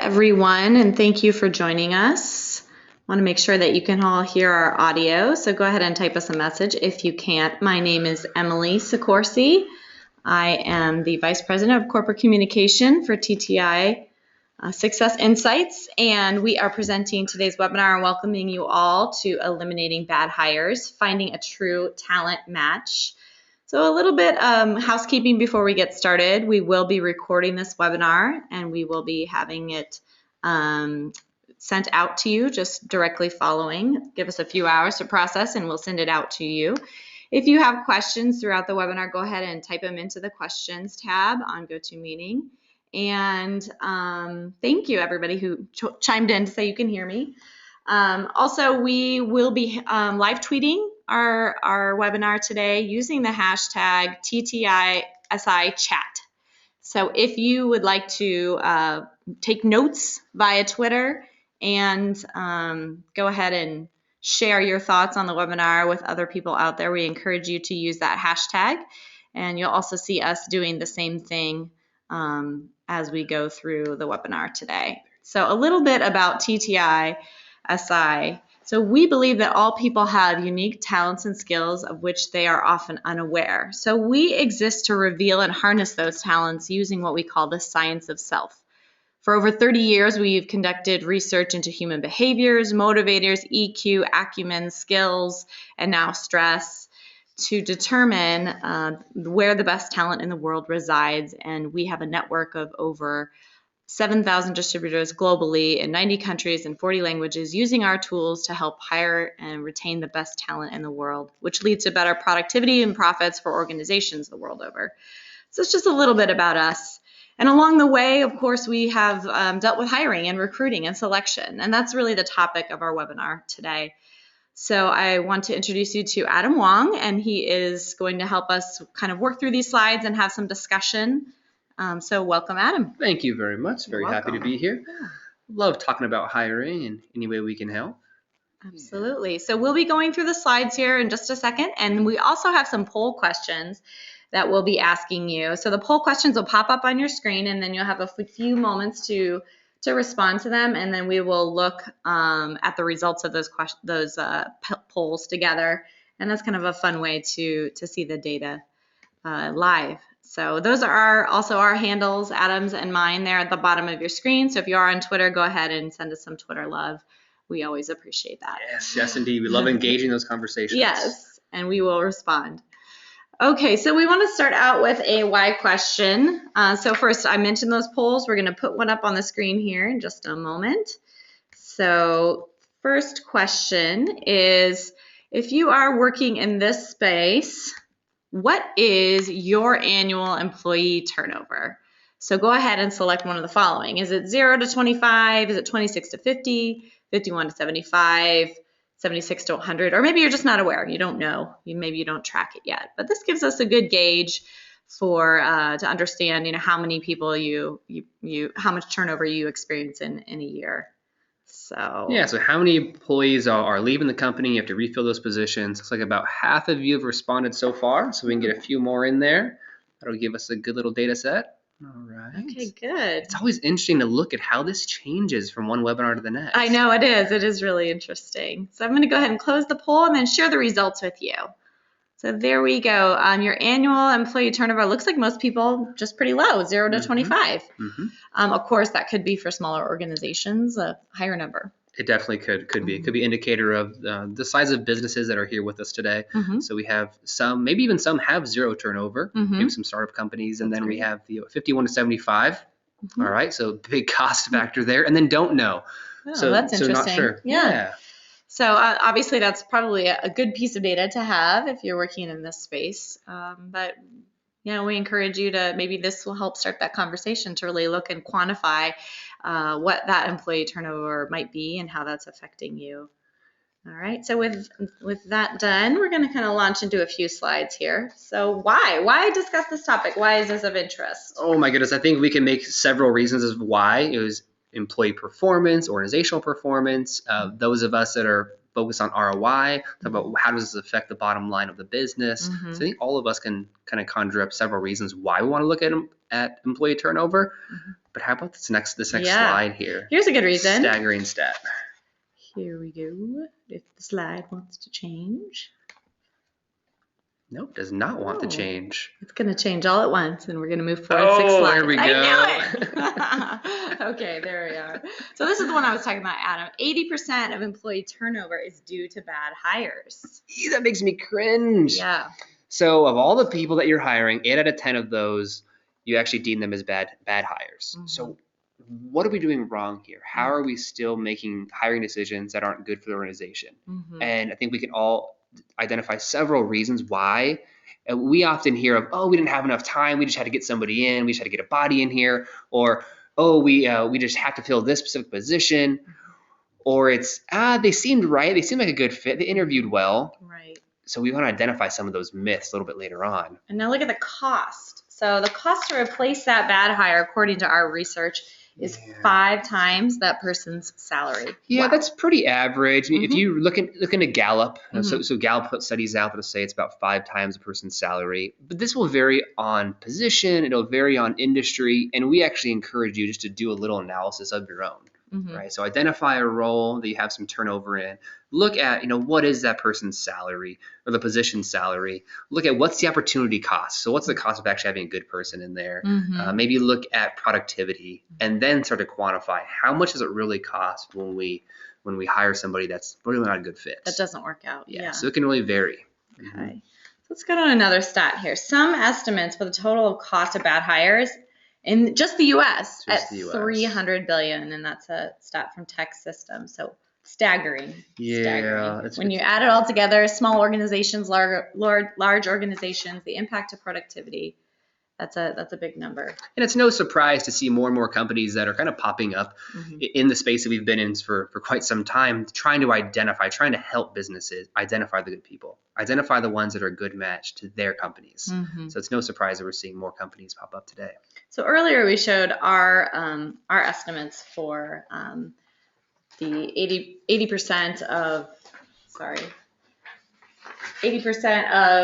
everyone, and thank you for joining us. I want to make sure that you can all hear our audio, so go ahead and type us a message if you can't. My name is Emily Sicorsi. I am the Vice President of Corporate Communication for TTI Success Insights, and we are presenting today's webinar and welcoming you all to Eliminating Bad Hires, Finding a True Talent Match. So a little bit housekeeping before we get started. We will be recording this webinar and we will be having it sent out to you just directly following. Give us a few hours to process and we'll send it out to you. If you have questions throughout the webinar, go ahead and type them into the questions tab on GoToMeeting. And thank you everybody who chimed in to say you can hear me. Also, we will be live tweeting our webinar today using the hashtag TTISIChat. So if you would like to take notes via Twitter and go ahead and share your thoughts on the webinar with other people out there, we encourage you to use that hashtag. And you'll also see us doing the same thing as we go through the webinar today. So a little bit about TTISI. So we believe that all people have unique talents and skills of which they are often unaware. So we exist to reveal and harness those talents using what we call the science of self. For over 30 years, we've conducted research into human behaviors, motivators, EQ, acumen, skills, and now stress to determine where the best talent in the world resides. And we have a network of over 7,000 distributors globally in 90 countries and 40 languages using our tools to help hire and retain the best talent in the world, which leads to better productivity and profits for organizations the world over. So it's just a little bit about us. And along the way, of course, we have dealt with hiring and recruiting and selection, and that's really the topic of our webinar today. So I want to introduce you to Adam Wong, and he is going to help us kind of work through these slides and have some discussion. So welcome, Adam. Thank you very much. Very happy to be here. Yeah. Love talking about hiring and any way we can help. Absolutely. So we'll be going through the slides here in just a second, and we also have some poll questions that we'll be asking you. So the poll questions will pop up on your screen, and then you'll have a few moments to respond to them, and then we will look at the results of those polls together. And that's kind of a fun way to see the data live. So those are also our handles, Adam's and mine, there at the bottom of your screen. So if you are on Twitter, go ahead and send us some Twitter love. We always appreciate that. Yes, indeed. We love engaging those conversations. Yes, and we will respond. Okay, so we want to start out with a why question. So first, I mentioned those polls. We're going to put one up on the screen here in just a moment. So first question is, if you are working in this space, what is your annual employee turnover? So go ahead and select one of the following. Is it 0 to 25? Is it 26 to 50, 51 to 75, 76 to 100? Or maybe you're just not aware. You don't know. Maybe you don't track it yet. But this gives us a good gauge for to understand, how many people how much turnover you experience in a year. So how many employees are leaving the company? You have to refill those positions. Looks like about half of you have responded so far, so we can get a few more in there. That'll give us a good little data set. All right. Okay, good. It's always interesting to look at how this changes from one webinar to the next. I know it is. It is really interesting. So I'm going to go ahead and close the poll and then share the results with you. So there we go. On your annual employee turnover, looks like most people just pretty low, 0 to 25. Of course, that could be for smaller organizations, a higher number. It definitely could be. It could be an indicator of the size of businesses that are here with us today. So we have some, maybe even some have 0 turnover, maybe some startup companies, and then we have the 51 to 75. All right, so big cost factor there, and then don't know. Oh, that's interesting. So not sure. Yeah. So obviously that's probably a good piece of data to have if you're working in this space. But we encourage you to, maybe this will help start that conversation to really look and quantify what that employee turnover might be and how that's affecting you. All right, so with that done, we're going to kind of launch into a few slides here. So why discuss this topic? Why is this of interest? Oh my goodness, I think we can make several reasons as why. It was employee performance, organizational performance, those of us that are focused on ROI, talk about how does this affect the bottom line of the business. So I think all of us can kind of conjure up several reasons why we want to look at employee turnover. But how about this next slide here? Here's a good reason. Staggering stat. Here we go. If the slide wants to change. Nope, does not want to change. It's going to change all at once, and we're going to move forward 6 slides. There we go. I knew it! Okay, there we are. So this is the one I was talking about, Adam. 80% of employee turnover is due to bad hires. That makes me cringe. Yeah. So of all the people that you're hiring, 8 out of 10 of those, you actually deem them as bad hires. Mm-hmm. So what are we doing wrong here? How are we still making hiring decisions that aren't good for the organization? Mm-hmm. And I think we can all identify several reasons why. We often hear of, we didn't have enough time. We just had to get somebody in. We just had to get a body in here. Or, we just have to fill this specific position. Or it's, they seemed right. They seemed like a good fit. They interviewed well. Right. So we want to identify some of those myths a little bit later on. And now look at the cost. So the cost to replace that bad hire, according to our research, is 5 times that person's salary. Yeah, wow. That's pretty average. Mm-hmm. If you look into Gallup, so Gallup puts studies out that'll say it's about 5 times a person's salary. But this will vary on position, it'll vary on industry, and we actually encourage you just to do a little analysis of your own. Mm-hmm. Right. So identify a role that you have some turnover in. Look at, what is that person's salary or the position's salary? Look at what's the opportunity cost. So what's the cost of actually having a good person in there? Mm-hmm. Maybe look at productivity and then start to quantify how much does it really cost when we hire somebody that's really not a good fit. That doesn't work out. Yeah. So it can really vary. Okay. Mm-hmm. Let's go to another stat here. Some estimates for the total cost of bad hires in just the U.S. at $300 billion, and that's a stat from Tech Systems. So staggering. Yeah. Staggering. When you add it all together, small organizations, large organizations, the impact to productivity, that's a big number. And it's no surprise to see more and more companies that are kind of popping up in the space that we've been in for quite some time, trying to help businesses identify the good people, identify the ones that are a good match to their companies. Mm-hmm. So it's no surprise that we're seeing more companies pop up today. So earlier we showed our estimates for the 80% of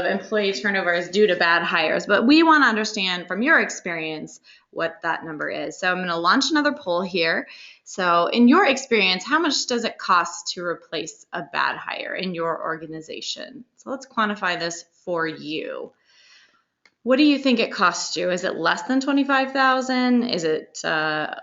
employee turnover is due to bad hires, but we want to understand from your experience what that number is. So I'm going to launch another poll here. So in your experience, how much does it cost to replace a bad hire in your organization? So let's quantify this for you. What do you think it costs you? Is it less than $25,000? Is it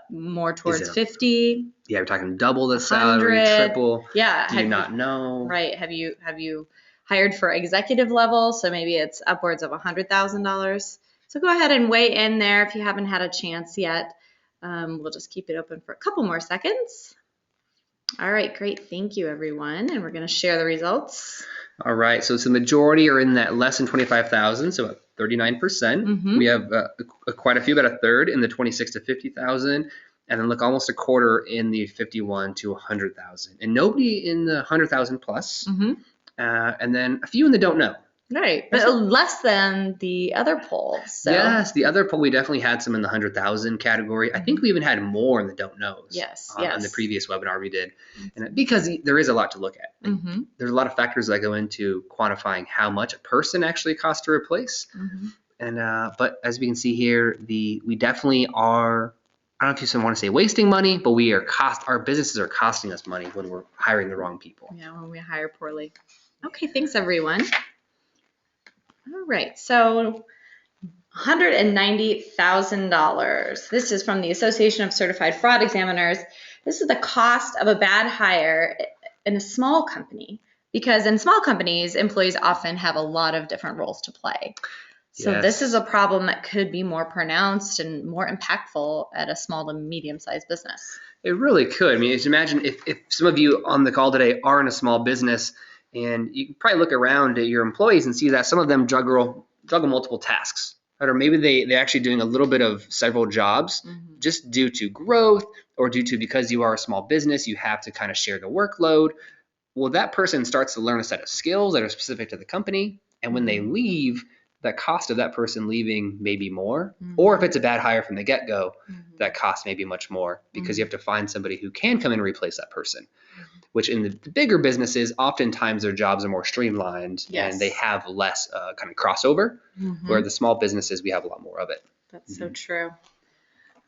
more towards 50? Yeah, we're talking double the salary, 100? triple. Yeah. Do you not know? Right. Have you hired for executive level? So maybe it's upwards of $100,000. So go ahead and weigh in there if you haven't had a chance yet. We'll just keep it open for a couple more seconds. All right, great. Thank you, everyone. And we're going to share the results. All right. So it's the majority are in that less than 25,000. So about 39%. Mm-hmm. We have quite a few, about a third in the 26 to 50,000. And then look, almost a quarter in the 51 to 100,000. And nobody in the 100,000 plus. Mm-hmm. And then a few in the don't know. Right, but less than the other polls. So. Yes, the other poll, we definitely had some in the 100,000 category. I think we even had more in the don't knows. Yes. On the previous webinar we did. And because there is a lot to look at. Mm-hmm. There's a lot of factors that go into quantifying how much a person actually costs to replace. Mm-hmm. And but as we can see here, we definitely are, I don't know if you want to say wasting money, but our businesses are costing us money when we're hiring the wrong people. Yeah, when we hire poorly. Okay, thanks everyone. All right, so $190,000. This is from the Association of Certified Fraud Examiners. This is the cost of a bad hire in a small company, because in small companies, employees often have a lot of different roles to play. So yes. This is a problem that could be more pronounced and more impactful at a small to medium-sized business. It really could. I mean, just imagine if some of you on the call today are in a small business, and you can probably look around at your employees and see that some of them juggle multiple tasks. Right? Or maybe they're actually doing a little bit of several jobs just due to growth or because you are a small business, you have to kind of share the workload. Well, that person starts to learn a set of skills that are specific to the company. And when they leave, the cost of that person leaving may be more. Or if it's a bad hire from the get-go, that cost may be much more because you have to find somebody who can come in and replace that person. Which in the bigger businesses, oftentimes their jobs are more streamlined and they have less kind of crossover, where the small businesses, we have a lot more of it. That's so true.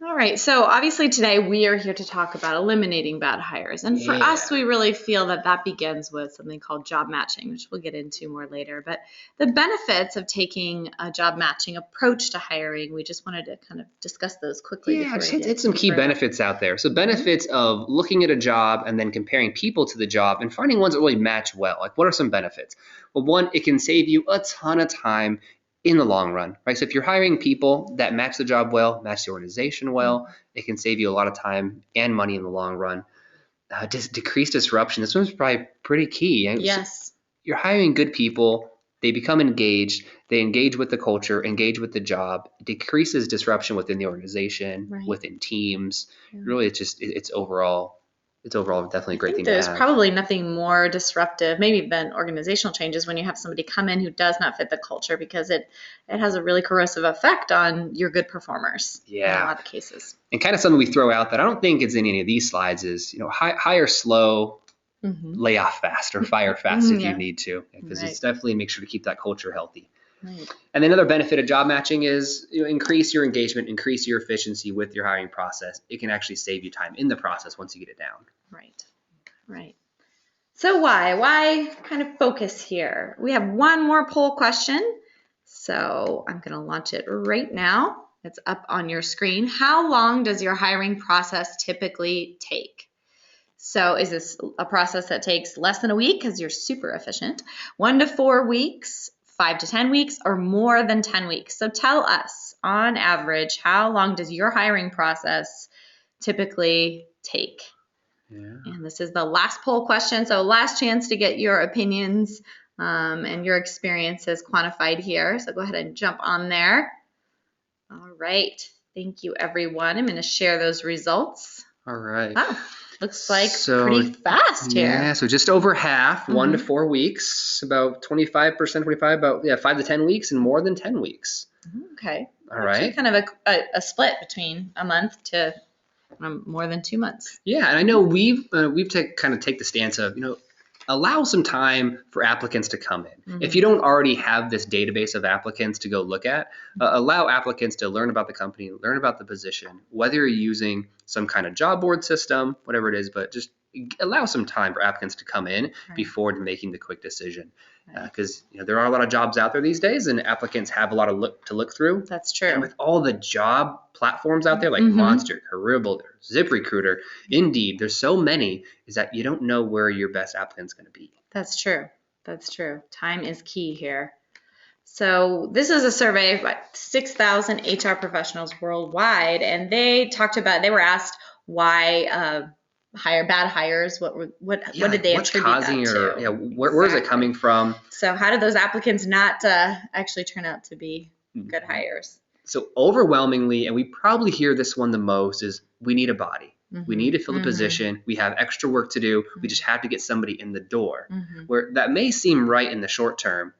All right, so obviously today we are here to talk about eliminating bad hires. And for us, we really feel that that begins with something called job matching, which we'll get into more later. But the benefits of taking a job matching approach to hiring, we just wanted to kind of discuss those quickly. Yeah, just hit some key benefits out there. So benefits of looking at a job and then comparing people to the job and finding ones that really match well. Like, what are some benefits? Well, one, it can save you a ton of time in the long run, right? So if you're hiring people that match the job well, match the organization well, it can save you a lot of time and money in the long run. Just decrease disruption. This one's probably pretty key. Yes. So you're hiring good people. They become engaged. They engage with the culture, engage with the job. It decreases disruption within the organization, within teams. Yeah. Really, it's overall definitely a great thing to have. There's probably nothing more disruptive, maybe than organizational changes, when you have somebody come in who does not fit the culture, because it has a really corrosive effect on your good performers. Yeah. In a lot of cases. And kind of something we throw out that I don't think is in any of these slides is, hire slow, lay off fast, or fire fast if you need to, because it's definitely make sure to keep that culture healthy. Right. And another benefit of job matching is increase your engagement, increase your efficiency with your hiring process. It can actually save you time in the process once you get it down. Right. So why kind of focus here? We have one more poll question. So I'm going to launch it right now. It's up on your screen. How long does your hiring process typically take? So is this a process that takes less than a week because you're super efficient, 1 to 4 weeks, 5 to 10 weeks, or more than 10 weeks? So tell us, on average, how long does your hiring process typically take? Yeah. And this is the last poll question, so last chance to get your opinions and your experiences quantified here. So go ahead and jump on there. All right. Thank you, everyone. I'm going to share those results. All right. Wow. Looks like pretty fast here. Yeah, so just over half, 1 to 4 weeks, about 25%, about 5 to 10 weeks, and more than 10 weeks. Okay. All right. Actually kind of a split between a month to more than 2 months. Yeah, and I know we've kind of take the stance of, allow some time for applicants to come in. If you don't already have this database of applicants to go look at, allow applicants to learn about the company, learn about the position, whether you're using some kind of job board system, whatever it is, but just allow some time for applicants to come in before making the quick decision. Because there are a lot of jobs out there these days, and applicants have a lot of to look through. That's true. And with all the job platforms out there, like Monster, Career Builder, ZipRecruiter, Indeed, there's so many, is that you don't know where your best applicant's going to be. That's true. Time is key here. So this is a survey of 6,000 HR professionals worldwide, and they were asked why bad hires, what did they attribute that to? Where is it coming from? So how did those applicants not actually turn out to be good hires? So overwhelmingly, and we probably hear this one the most, is we need a body. We need to fill the position. We have extra work to do. We just have to get somebody in the door. Where that may seem right in the short term,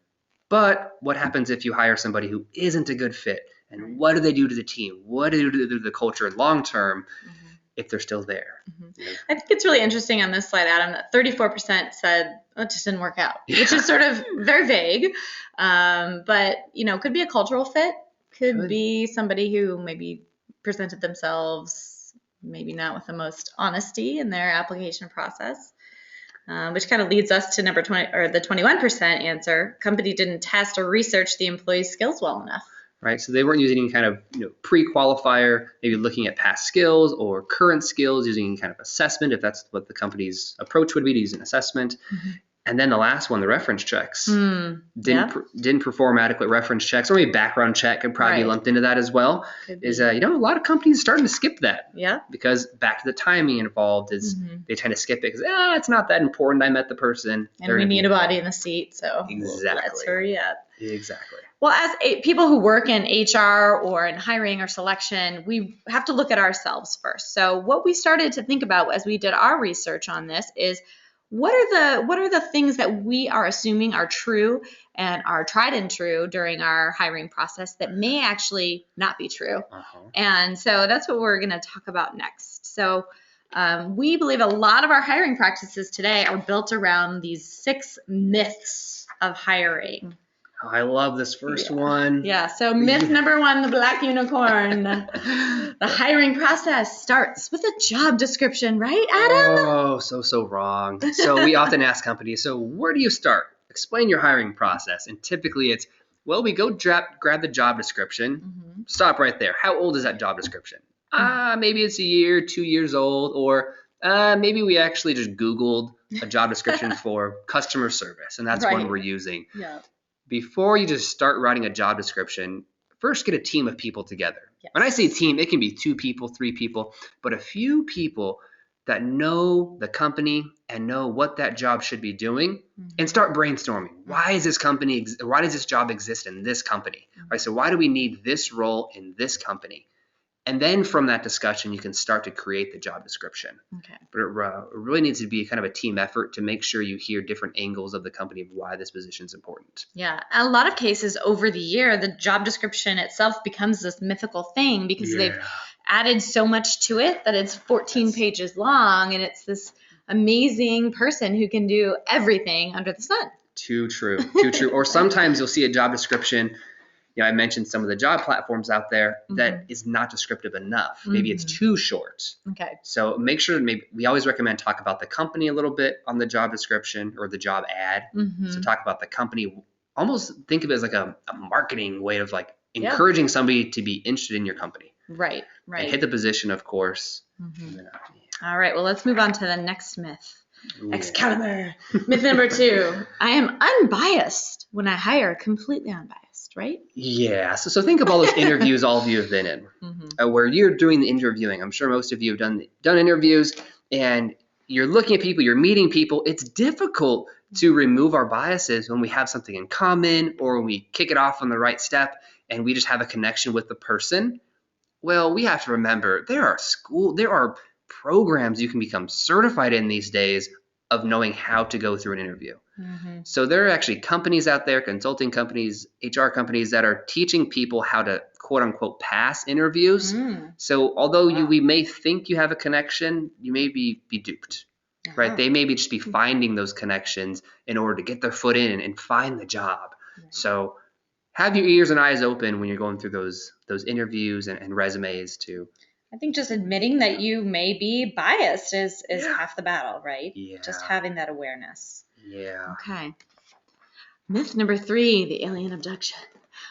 but what happens if you hire somebody who isn't a good fit? And what do they do to the team? What do they do to the culture long term? If they're still there. I think it's really interesting on this slide, Adam, that 34% said it just didn't work out, which is sort of very vague. But, could be a cultural fit, could be somebody who maybe presented themselves maybe not with the most honesty in their application process, which kind of leads us to number 20, or the 21% answer. Company didn't test or research the employee's skills well enough. Right, so they weren't using any kind of pre-qualifier, maybe looking at past skills or current skills, using any kind of assessment, if that's what the company's approach would be, to use an assessment. And then the last one, the reference checks. Didn't perform adequate reference checks, or maybe background check could probably be lumped into that as well. A lot of companies are starting to skip that. Yeah. Because back to the timing involved is they tend to skip it because it's not that important. I met the person. And we need a body in the seat, so exactly. Let's hurry up. Exactly. Well, as people who work in HR or in hiring or selection, we have to look at ourselves first. So what we started to think about as we did our research on this is, what are the things that we are assuming are true and are tried and true during our hiring process that may actually not be true? And so that's what we're going to talk about next. So we believe a lot of our hiring practices today are built around these 6 myths of hiring. Oh, I love this first one. Yeah, so myth number 1, the black unicorn. The hiring process starts with a job description, right, Adam? Oh, so wrong. So we often ask companies, so where do you start? Explain your hiring process. And typically it's, well, we go grab the job description, stop right there. How old is that job description? Maybe it's a year, 2 years old, or maybe we actually just Googled a job description for customer service, and that's one we're using. Yeah. Before you just start writing a job description, first get a team of people together. Yes. When I say team, it can be 2 people, 3 people, but a few people that know the company and know what that job should be doing, and start brainstorming. Why is this company? Why does this job exist in this company? Right. So why do we need this role in this company? And then from that discussion, you can start to create the job description. Okay. But it really needs to be kind of a team effort to make sure you hear different angles of the company of why this position is important. Yeah. A lot of cases over the year, the job description itself becomes this mythical thing because they've added so much to it that it's 14 pages long, and it's this amazing person who can do everything under the sun. Too true. Too true. Or sometimes you'll see a job description. I mentioned some of the job platforms out there that is not descriptive enough. Maybe it's too short. Okay. So make sure, we always recommend talk about the company a little bit on the job description or the job ad. So talk about the company, almost think of it as like a marketing way of like encouraging somebody to be interested in your company. Right. And hit the position, of course. All right. Well, let's move on to the next myth. Excalibur. Myth number 2. I am unbiased when I hire, completely unbiased, right? Yeah. So think of all those interviews all of you have been in, where you're doing the interviewing. I'm sure most of you have done interviews, and you're looking at people, you're meeting people. It's difficult to remove our biases when we have something in common or when we kick it off on the right step and we just have a connection with the person. Well, we have to remember there are programs you can become certified in these days of knowing how to go through an interview. So there are actually companies out there, consulting companies, HR companies that are teaching people how to quote unquote pass interviews. So although we may think you have a connection, you may be duped, right? They may just be finding those connections in order to get their foot in and find the job. So have your ears and eyes open when you're going through those interviews and resumes too. I think just admitting that you may be biased is half the battle, right? Yeah. Just having that awareness. Yeah. Okay. Myth number 3, the alien abduction.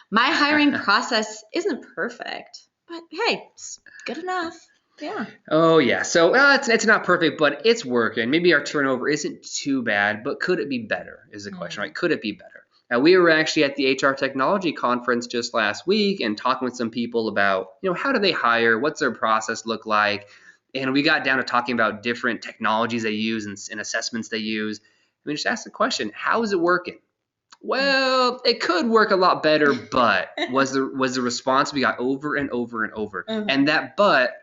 My hiring process isn't perfect, but hey, it's good enough. Yeah. Oh, yeah. So it's not perfect, but it's working. Maybe our turnover isn't too bad, but could it be better is the question, right? Could it be better? Now, we were actually at the HR Technology Conference just last week and talking with some people about, how do they hire? What's their process look like? And we got down to talking about different technologies they use and assessments they use. And we just asked the question, how is it working? Well, it could work a lot better, but was the response we got over and over and over. And that but,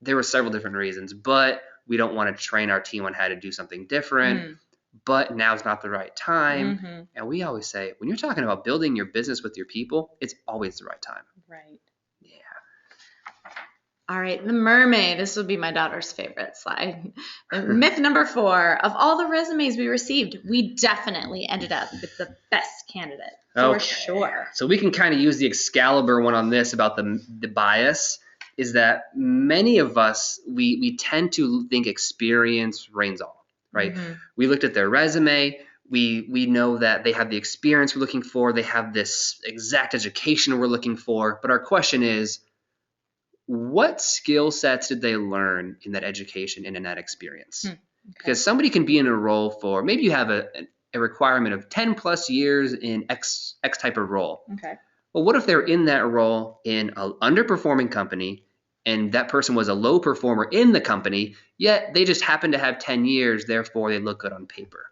there were several different reasons. But we don't want to train our team on how to do something different. But now's not the right time. And we always say, when you're talking about building your business with your people, it's always the right time. Right. Yeah. All right, the mermaid. This would be my daughter's favorite slide. Myth number 4, of all the resumes we received, we definitely ended up with the best candidate, for sure. So we can kind of use the Excalibur one on this about the bias, is that many of us, we tend to think experience reigns all. Right? We looked at their resume. We know that they have the experience we're looking for. They have this exact education we're looking for. But our question is, what skill sets did they learn in that education and in that experience? Because somebody can be in a role for, maybe you have a requirement of 10 plus years in X type of role. Well, what if they're in that role in an underperforming company, and that person was a low performer in the company, yet they just happen to have 10 years, therefore they look good on paper.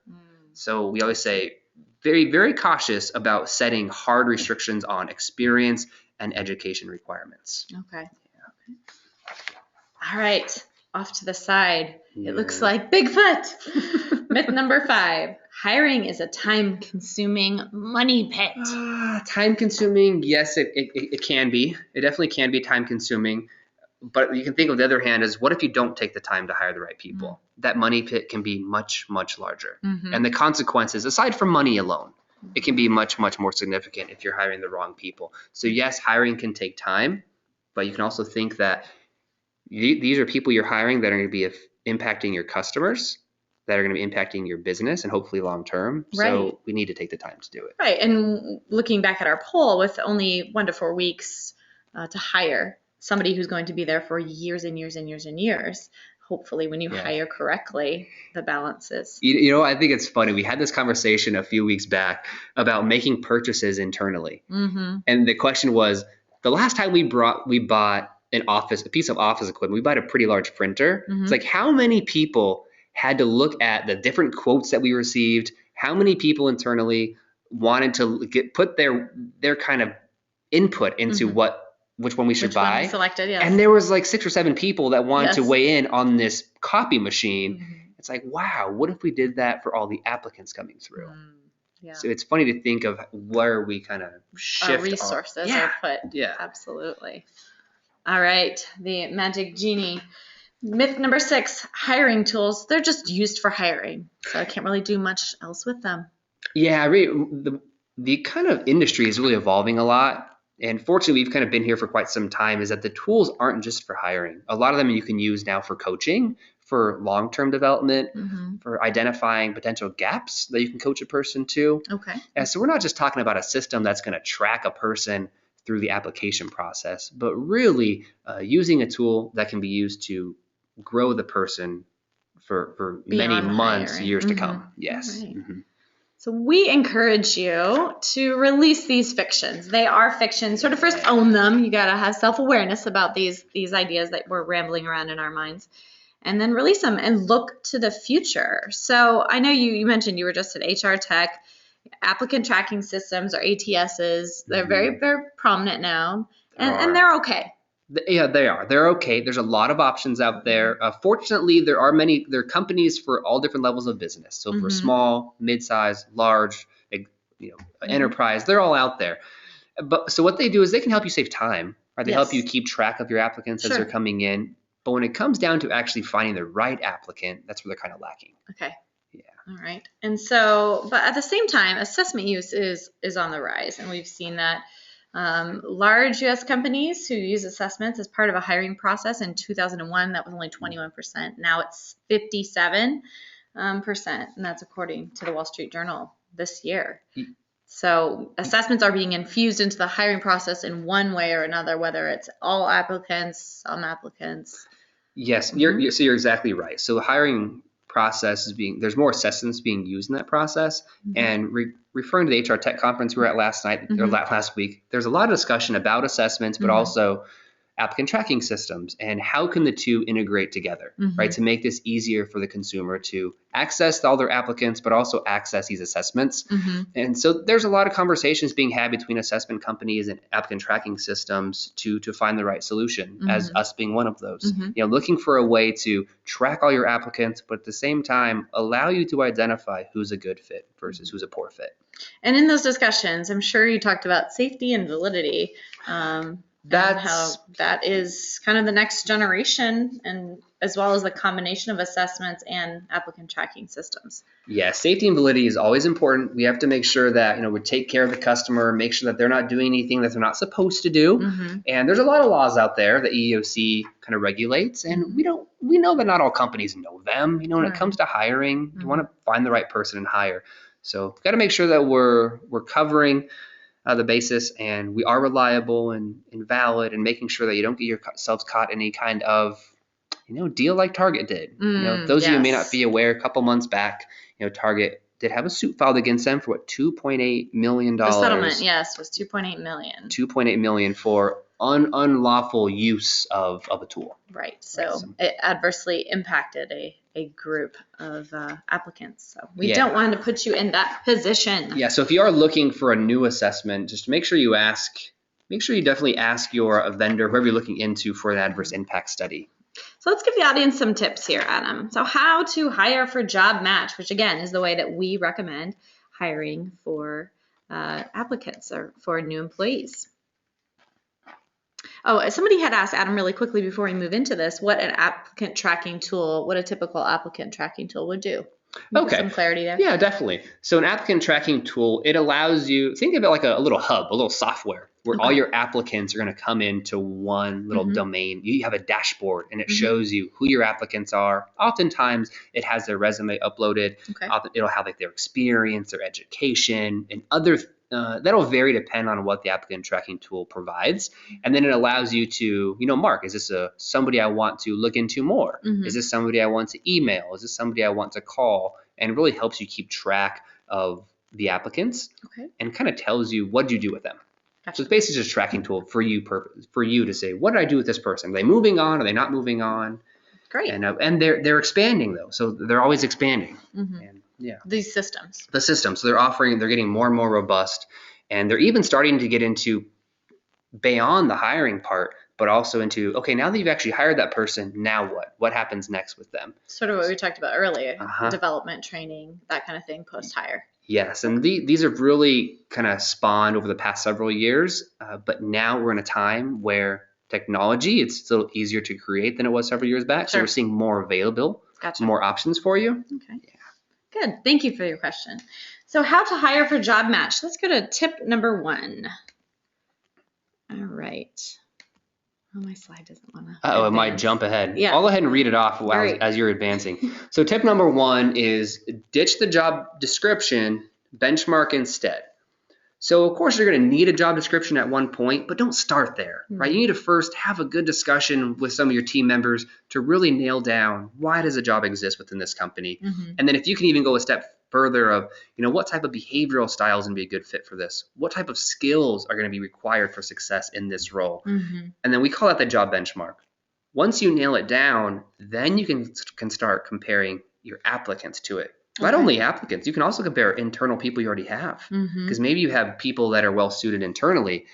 So we always say, very, very cautious about setting hard restrictions on experience and education requirements. Okay. All right, off to the side. It looks like Bigfoot. Myth number 5, hiring is a time-consuming money pit. Time-consuming, yes, it can be. It definitely can be time-consuming. But you can think of the other hand as, what if you don't take the time to hire the right people? That money pit can be much, much larger. And the consequences, aside from money alone, it can be much, much more significant if you're hiring the wrong people. So yes, hiring can take time, but you can also think that these are people you're hiring that are going to be impacting your customers, that are going to be impacting your business and hopefully long term. Right. So we need to take the time to do it. Right. And looking back at our poll, with only 1 to 4 weeks to hire somebody who's going to be there for years and years and years and years, hopefully when you hire correctly, the balance is. You know, I think it's funny. We had this conversation a few weeks back about making purchases internally. And the question was, the last time we bought a piece of office equipment, we bought a pretty large printer. It's like, how many people had to look at the different quotes that we received? How many people internally wanted to put their kind of input into which one we should buy? One we selected, yes. And there was like 6 or 7 people that wanted to weigh in on this copy machine. It's like, wow, what if we did that for all the applicants coming through? Yeah. So it's funny to think of where we kind of shift our resources are put. Yeah, absolutely. All right, the magic genie. Myth number 6, hiring tools. They're just used for hiring, so I can't really do much else with them. Yeah, the kind of industry is really evolving a lot. And fortunately, we've kind of been here for quite some time, is that the tools aren't just for hiring. A lot of them you can use now for coaching, for long-term development, for identifying potential gaps that you can coach a person to. Okay. And so we're not just talking about a system that's going to track a person through the application process, but really using a tool that can be used to grow the person for many months, years to come. Yes. Right. So we encourage you to release these fictions. They are fictions. Sort of first own them. You got to have self-awareness about these ideas that we're rambling around in our minds, and then release them and look to the future. So I know you mentioned you were just at HR Tech. Applicant tracking systems, or ATSs, they're very, very prominent now, and they're okay. Yeah, they are. They're okay. There's a lot of options out there. Fortunately, there are companies for all different levels of business. So for small, mid-size, large, enterprise, they're all out there. But so what they do is they can help you save time, right? They help you keep track of your applicants as they're coming in. But when it comes down to actually finding the right applicant, that's where they're kind of lacking. Okay. Yeah. All right. And so, but at the same time, assessment use is on the rise, and we've seen that. Large U.S. companies who use assessments as part of a hiring process in 2001, that was only 21%. Now it's 57%, and that's according to the Wall Street Journal this year. So assessments are being infused into the hiring process in one way or another, whether it's all applicants, some applicants. Yes, you're exactly right. So the hiring process there's more assessments being used in that process. And referring to the HR Tech conference we were at last week, there's a lot of discussion about assessments, but also applicant tracking systems and how can the two integrate together, right? To make this easier for the consumer to access all their applicants, but also access these assessments. And so there's a lot of conversations being had between assessment companies and applicant tracking systems to find the right solution, as us being one of those. Looking for a way to track all your applicants, but at the same time, allow you to identify who's a good fit versus who's a poor fit. And in those discussions, I'm sure you talked about safety and validity. That's how that is kind of the next generation, and as well as the combination of assessments and applicant tracking systems. Yeah, safety and validity is always important. We have to make sure that we take care of the customer, make sure that they're not doing anything that they're not supposed to do. And there's a lot of laws out there that EEOC kind of regulates, and we know that not all companies know them. When it comes to hiring, you want to find the right person and hire. So we've got to make sure that we're covering the basis, and we are reliable and valid, and making sure that you don't get yourselves caught in any kind of deal like Target did. Those of you who may not be aware, a couple months back, Target did have a suit filed against them for $2.8 million. The settlement, yes, was $2.8 million. $2.8 million for unlawful use of a tool. Right. So it adversely impacted a group of applicants. So we don't want to put you in that position. Yeah. So if you are looking for a new assessment, just make sure you definitely ask your vendor, whoever you're looking into, for an adverse impact study. So let's give the audience some tips here, Adam. So how to hire for job match, which again is the way that we recommend hiring for applicants or for new employees. Oh, somebody had asked Adam really quickly before we move into this, what a typical applicant tracking tool would do. Okay. Some clarity there. Yeah, definitely. So an applicant tracking tool, it allows you, think of it like a little hub, a little software where all your applicants are going to come into one little domain. You have a dashboard and it shows you who your applicants are. Oftentimes it has their resume uploaded. It'll have like their experience, their education, and other that'll vary depend on what the applicant tracking tool provides. And then it allows you to, mark, is this somebody I want to look into more? Is this somebody I want to email? Is this somebody I want to call? And it really helps you keep track of the applicants and kind of tells you what do you do with them. Gotcha. So it's basically just a tracking tool for you to say, what did I do with this person? Are they moving on? Are they not moving on? Great. And they're expanding though, so they're always expanding. And these systems. The systems. So they're getting more and more robust, and they're even starting to get into beyond the hiring part, but also into, okay, now that you've actually hired that person, now what? What happens next with them? Sort of what we talked about earlier, development, training, that kind of thing, post-hire. Yes, and these have really kind of spawned over the past several years, but now we're in a time where technology, it's still easier to create than it was several years back, so we're seeing more available, more options for you. Okay. Yeah. Good. Thank you for your question. So how to hire for job match. Let's go to tip number 1. All right. Oh, my slide doesn't want to. It might jump ahead. Yeah. I'll go ahead and read it off as you're advancing. So tip number 1 is ditch the job description, benchmark instead. So of course you're going to need a job description at one point, but don't start there, right? You need to first have a good discussion with some of your team members to really nail down why does a job exist within this company. And then if you can even go a step further of, what type of behavioral styles can be a good fit for this? What type of skills are going to be required for success in this role? And then we call that the job benchmark. Once you nail it down, then you can start comparing your applicants to it. Not only applicants, you can also compare internal people you already have, because maybe you have people that are well suited internally,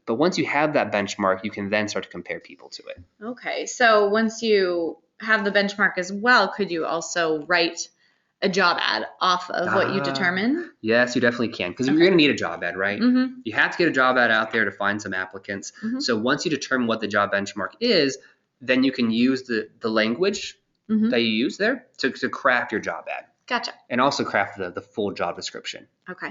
but once you have that benchmark, you can then start to compare people to it. Okay, so once you have the benchmark as well, could you also write a job ad off of what you determine? Yes, you definitely can, because you're going to need a job ad, right? You have to get a job ad out there to find some applicants. So once you determine what the job benchmark is, then you can use the language that you use there to craft your job ad. Gotcha. And also craft the full job description. Okay.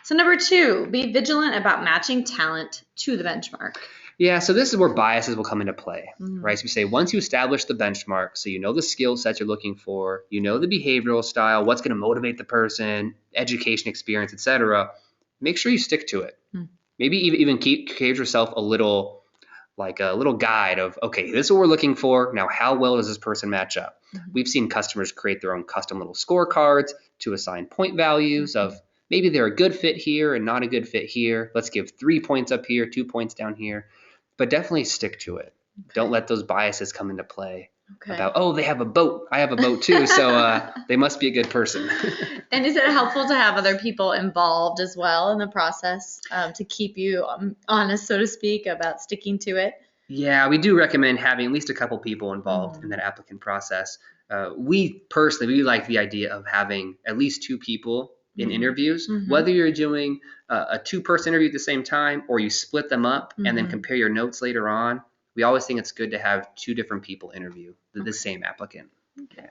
So number 2, be vigilant about matching talent to the benchmark. Yeah, so this is where biases will come into play, right? So we say once you establish the benchmark, so you know the skill sets you're looking for, you know the behavioral style, what's going to motivate the person, education, experience, etc. Make sure you stick to it. Maybe even create yourself a little guide of, okay, this is what we're looking for. Now, how well does this person match up? We've seen customers create their own custom little scorecards to assign point values of maybe they're a good fit here and not a good fit here. Let's give 3 points up here, 2 points down here. But definitely stick to it. Don't let those biases come into play. About, they have a boat. I have a boat too, so they must be a good person. And is it helpful to have other people involved as well in the process to keep you honest, so to speak, about sticking to it? Yeah, we do recommend having at least a couple people involved in that applicant process. We like the idea of having at least 2 people in interviews, whether you're doing a 2-person interview at the same time or you split them up and then compare your notes later on. We always think it's good to have 2 different people interview the same applicant. Yeah.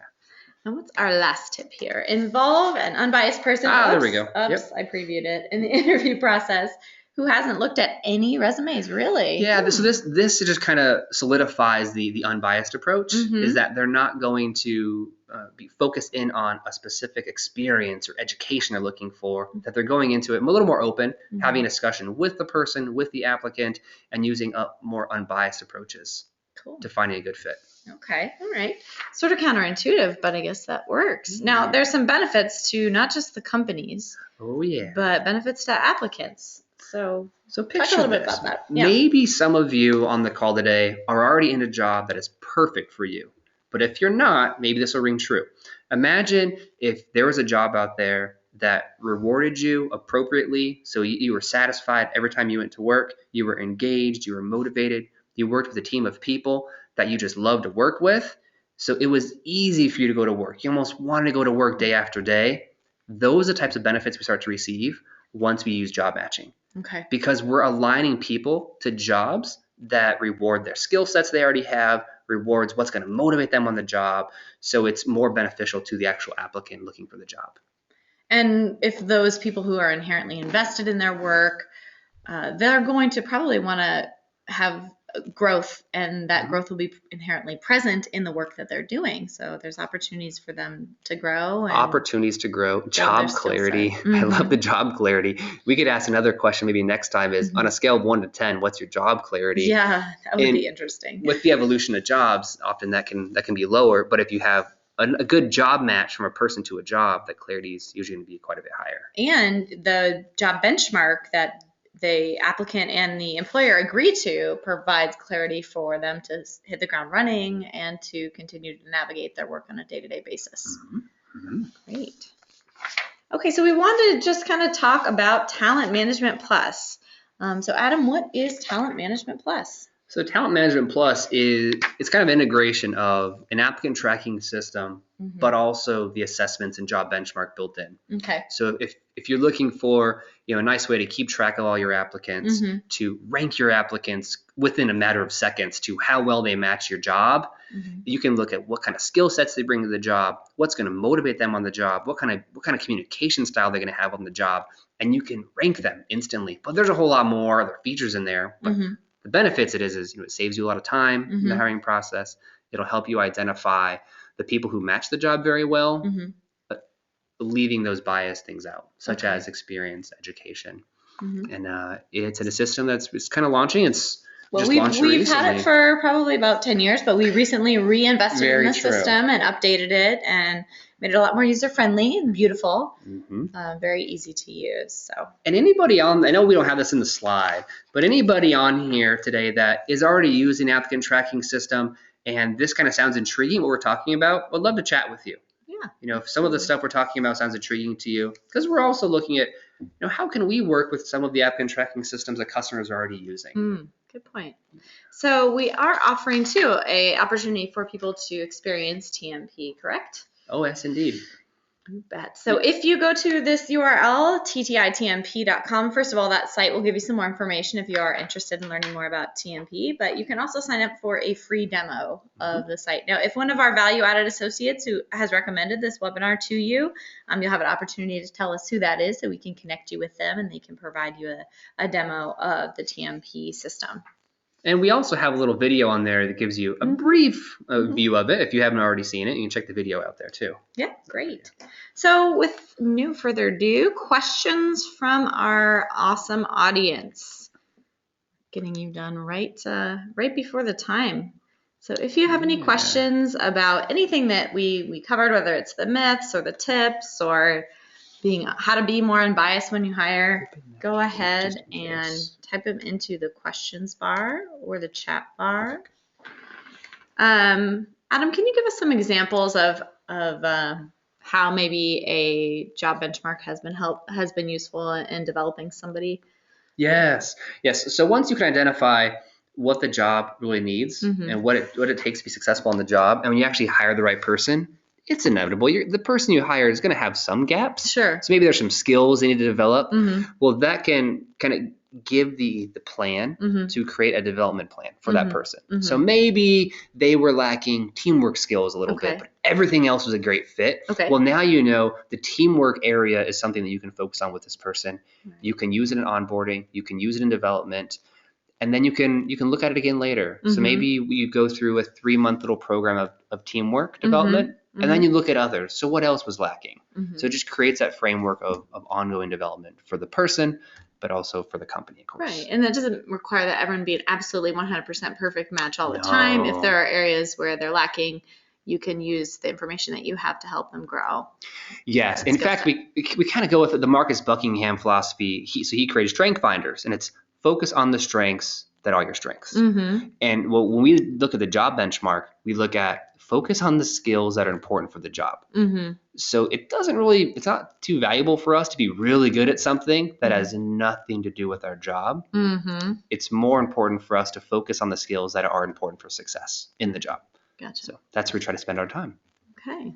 And what's our last tip here? Involve an unbiased person. There we go. I previewed it in the interview process. Who hasn't looked at any resumes, really? Yeah, so this just kind of solidifies the unbiased approach, is that they're not going to be focused in on a specific experience or education they're looking for, that they're going into it a little more open, having a discussion with the person, with the applicant, and using more unbiased approaches to finding a good fit. Okay, all right. Sort of counterintuitive, but I guess that works. Now, there's some benefits to not just the companies, but benefits to applicants. So picture talk a little bit about that. Yeah. Maybe some of you on the call today are already in a job that is perfect for you. But if you're not, maybe this will ring true. Imagine if there was a job out there that rewarded you appropriately, so you were satisfied every time you went to work, you were engaged, you were motivated, you worked with a team of people that you just loved to work with, so it was easy for you to go to work. You almost wanted to go to work day after day. Those are the types of benefits we start to receive once we use job matching. Okay. Because we're aligning people to jobs that reward their skill sets they already have, rewards, what's going to motivate them on the job. So it's more beneficial to the actual applicant looking for the job. And if those people who are inherently invested in their work, they're going to probably want to have growth, and that growth will be inherently present in the work that they're doing. So there's opportunities for them to grow. Opportunities to grow, job clarity. I love the job clarity. We could ask another question maybe next time is, on a scale of 1 to 10, what's your job clarity? Yeah, that would be interesting. With the evolution of jobs, often that can be lower, but if you have a good job match from a person to a job, that clarity is usually going to be quite a bit higher. And the job benchmark that the applicant and the employer agree to provides clarity for them to hit the ground running and to continue to navigate their work on a day-to-day basis. Great. Okay, so we wanted to just kind of talk about Talent Management Plus. So Adam, what is Talent Management Plus? So Talent Management Plus it's kind of integration of an applicant tracking system, but also the assessments and job benchmark built in. Okay. So if you're looking for a nice way to keep track of all your applicants, to rank your applicants within a matter of seconds to how well they match your job, you can look at what kind of skill sets they bring to the job, what's going to motivate them on the job, what kind of communication style they're going to have on the job, and you can rank them instantly. But there's a whole lot more other features in there. But the benefits is it saves you a lot of time in the hiring process. It'll help you identify the people who match the job very well, but leaving those biased things out, such as experience, education. And it's a system it's kind of launching. We've had it for probably about 10 years, but we recently reinvested in the system and updated it and made it a lot more user-friendly and beautiful, very easy to use. So. And anybody I know we don't have this in the slide, but anybody on here today that is already using the applicant tracking system and this kind of sounds intriguing, what we're talking about, would love to chat with you. Yeah. If some of the stuff we're talking about sounds intriguing to you, because we're also looking at, how can we work with some of the applicant tracking systems that customers are already using? Good point. So we are offering too an opportunity for people to experience TMP, correct? Oh, yes, indeed. You bet. So if you go to this URL, ttitmp.com, first of all, that site will give you some more information if you are interested in learning more about TMP, but you can also sign up for a free demo of the site. Now, if one of our value-added associates who has recommended this webinar to you, you'll have an opportunity to tell us who that is so we can connect you with them and they can provide you a demo of the TMP system. And we also have a little video on there that gives you a brief view of it. If you haven't already seen it, you can check the video out there too. Yeah, great. So with no further ado, questions from our awesome audience. Getting you done right before the time. So if you have any questions about anything that we covered, whether it's the myths or the tips or how to be more unbiased when you hire, go ahead and type them into the questions bar or the chat bar. Adam, can you give us some examples of how maybe a job benchmark has been useful in developing somebody? Yes. So once you can identify what the job really needs and what it takes to be successful on the job, and when you actually hire the right person, it's inevitable. The person you hire is going to have some gaps. Sure. So maybe there's some skills they need to develop. Well, that can kind of give the plan to create a development plan for that person. So maybe they were lacking teamwork skills a little bit, but everything else was a great fit. Well, now the teamwork area is something that you can focus on with this person. You can use it in onboarding. You can use it in development. And then you can look at it again later. So maybe you go through a 3-month little program of teamwork development, and then you look at others. So what else was lacking? So it just creates that framework of ongoing development for the person, but also for the company, of course. Right, and that doesn't require that everyone be an absolutely 100% perfect match all the time. If there are areas where they're lacking, you can use the information that you have to help them grow. Yes, in fact, we kind of go with the Marcus Buckingham philosophy. He created strength finders, and it's focus on the strengths that are your strengths. And when we look at the job benchmark, we look at focus on the skills that are important for the job. So it's not too valuable for us to be really good at something that has nothing to do with our job. It's more important for us to focus on the skills that are important for success in the job. Gotcha. So that's where we try to spend our time. Okay.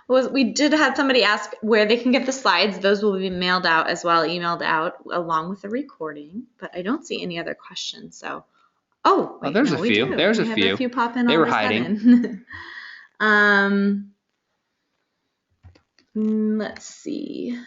Well, we did have somebody ask where they can get the slides. Those will be mailed out as well, emailed out along with the recording, but I don't see any other questions. So Oh, wait, there's no, a we few. do. There's we a have few. a few pop in They all were of a hiding. sudden. Let's see.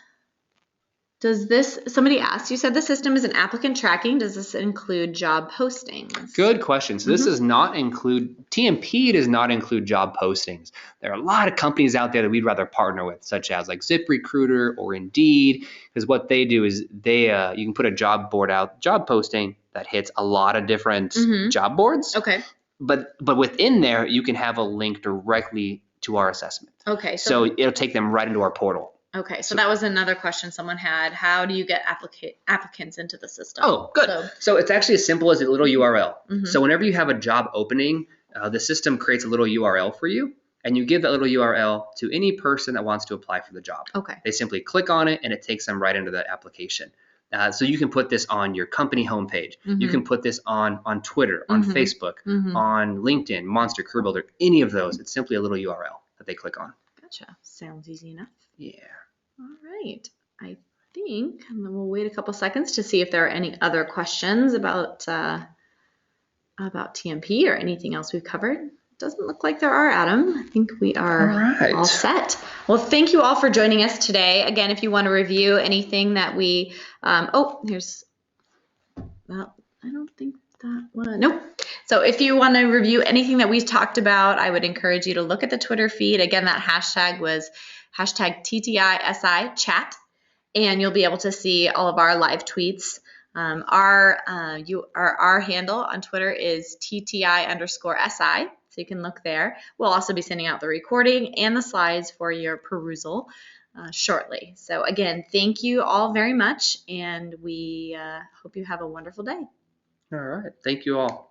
Somebody asked, you said the system is an applicant tracking. Does this include job postings? Good question. So this does not include, TMP does not include job postings. There are a lot of companies out there that we'd rather partner with, such as like ZipRecruiter or Indeed, because what they do is you can put a job posting that hits a lot of different job boards. Okay. But within there, you can have a link directly to our assessment. Okay. So it'll take them right into our portal. Okay, so that was another question someone had. How do you get applicants into the system? Oh, good. So it's actually as simple as a little URL. So whenever you have a job opening, the system creates a little URL for you, and you give that little URL to any person that wants to apply for the job. Okay. They simply click on it, and it takes them right into the application. So you can put this on your company homepage. You can put this on Twitter, on Facebook, on LinkedIn, Monster, Career Builder, any of those. It's simply a little URL that they click on. Gotcha. Sounds easy enough. Yeah. All right. I think, and then we'll wait a couple seconds to see if there are any other questions about TMP or anything else we've covered. Doesn't look like there are, Adam. I think we are all set. Well, thank you all for joining us today. Again, if you want to review anything that we, I don't think that one, nope. So if you want to review anything that we talked about, I would encourage you to look at the Twitter feed. Again, that hashtag was hashtag TTISI chat, and you'll be able to see all of our live tweets. Our handle on Twitter is TTI_SI, so you can look there. We'll also be sending out the recording and the slides for your perusal shortly. So again, thank you all very much, and we hope you have a wonderful day. All right. Thank you all.